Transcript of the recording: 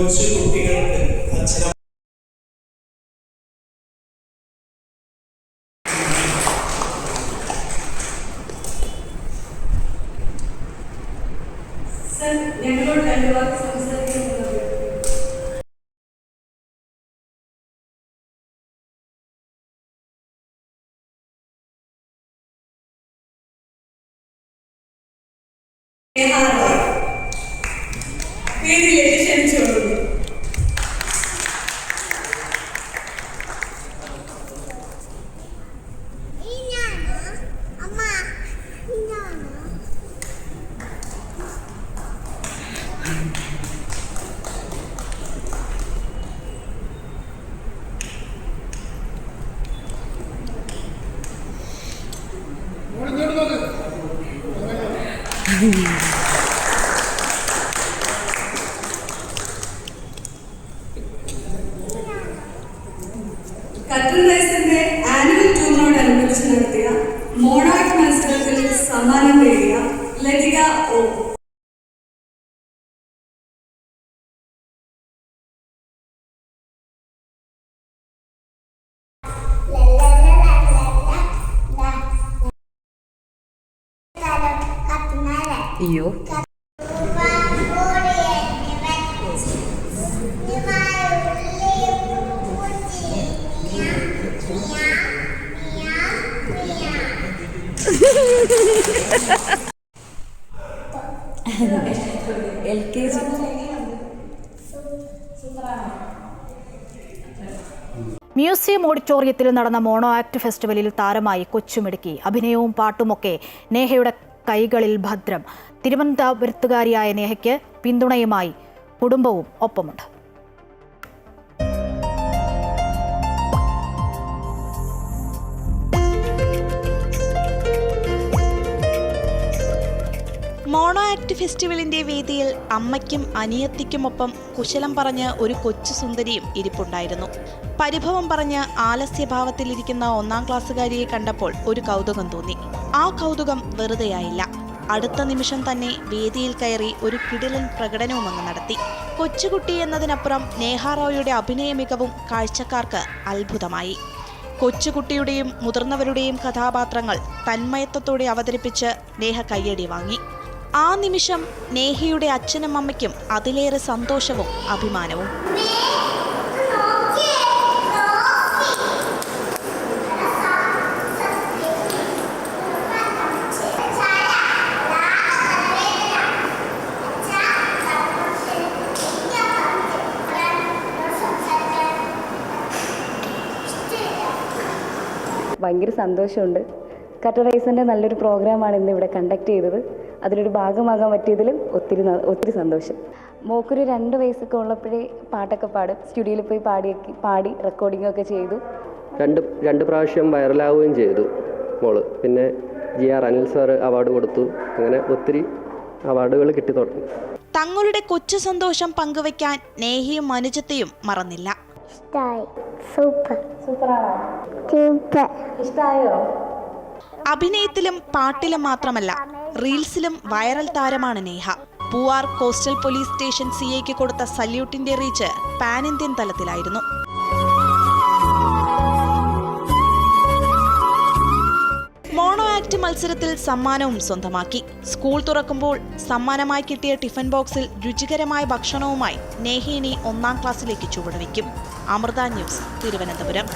കൊച്ചു കുട്ടികൾക്ക് അച്ഛനും ഞങ്ങളോട് രണ്ടു വാക്ക് സംസാരിക്കുന്നത് വേദിയിലേക്ക് ക്ഷണിച്ചോളൂ. കട്ടൻ റൈസിന്റെ ആനുവൽ ടൂറിനോടനുബന്ധിച്ച് നടത്തിയ മോണാക് മത്സരത്തിൽ സമ്മാനം നേടിയ ലതിക ഒ. അയ്യോ LKG. മ്യൂസിയം ഓഡിറ്റോറിയത്തിൽ നടന്ന മോണോ ആക്ട് ഫെസ്റ്റിവലിൽ താരമായി കൊച്ചുമിടുക്കി. അഭിനയവും പാട്ടുമൊക്കെ നേഹയുടെ കൈകളിൽ ഭദ്രം. തിരുവനന്തപുരത്തുകാരിയായ നേഹയ്ക്ക് പിന്തുണയുമായി കുടുംബവും ഒപ്പമുണ്ട്. മോണോ ആക്ട് ഫെസ്റ്റിവലിന്റെ വേദിയിൽ അമ്മയ്ക്കും അനിയത്തിക്കുമൊപ്പം കുശലം പറഞ്ഞ് ഒരു കൊച്ചു സുന്ദരിയും ഇരിപ്പുണ്ടായിരുന്നു. പരിഭവം പറഞ്ഞ് ആലസ്യഭാവത്തിലിരിക്കുന്ന 1ാം ക്ലാസ്സുകാരിയെ കണ്ടപ്പോൾ ഒരു കൗതുകം തോന്നി. ആ കൗതുകം വെറുതെയായില്ല. അടുത്ത നിമിഷം തന്നെ വേദിയിൽ കയറി ഒരു കിടിലൻ പ്രകടനവും അങ്ങ് നടത്തി. കൊച്ചുകുട്ടി എന്നതിനപ്പുറം നേഹ റോയിയുടെ അഭിനയ മികവും കാഴ്ചക്കാർക്ക് അത്ഭുതമായി. കൊച്ചുകുട്ടിയുടെയും മുതിർന്നവരുടെയും കഥാപാത്രങ്ങൾ തന്മയത്വത്തോടെ അവതരിപ്പിച്ച് നേഹ കയ്യടി വാങ്ങി. ആ നിമിഷം നേഹയുടെ അച്ഛനും അമ്മയ്ക്കും അതിലേറെ സന്തോഷവും അഭിമാനവും. ഭയങ്കര സന്തോഷമുണ്ട്. കട്ടൻ റൈസിൻ്റെ നല്ലൊരു പ്രോഗ്രാമാണ് ഇന്ന് ഇവിടെ കണ്ടക്ട് ചെയ്തത്. അതിലൊരു ഭാഗമാകാൻ പറ്റിയതിലും ഒത്തിരി സന്തോഷം. മോക്കൊരു 2 വയസ്സൊക്കെ ഉള്ളപ്പോഴേ പാട്ടൊക്കെ പാടും. സ്റ്റുഡിയോയിൽ പോയി പാടി റെക്കോർഡിങ്ങൊക്കെ ചെയ്തു. രണ്ട് പ്രാവശ്യം വൈറലാവുകയും ചെയ്തു മോള്. പിന്നെ GR അനിൽ സാർ അവാർഡ് കൊടുത്തു. അങ്ങനെ ഒത്തിരി അവാർഡുകൾ കിട്ടി തുടങ്ങി. തങ്ങളുടെ കൊച്ചു സന്തോഷം പങ്കുവയ്ക്കാൻ നേഹയും അനുജത്തെയും മറന്നില്ല. അഭിനയത്തിലും പാട്ടിലും മാത്രമല്ല റീൽസിലും വൈറൽ താരമാണ് Neha. Poovar coastal police station CIക്ക് കൊടുത്ത സല്യൂട്ടിന്റെ റീച്ച് പാൻ ഇന്ത്യൻ തലത്തിലായിരുന്നു. മോണോ ആക്ട് മത്സരത്തിൽ സമ്മാനവും സ്വന്തമാക്കി. സ്കൂൾ തുറക്കുമ്പോൾ സമ്മാനമായി കിട്ടിയ ടിഫിൻ ബോക്സിൽ രുചികരമായ ഭക്ഷണവുമായി നേഹ ഇനി 1ാം ക്ലാസ്സിലേക്ക് ചുവടുവയ്ക്കും. അമൃത ന്യൂസ്, തിരുവനന്തപുരം.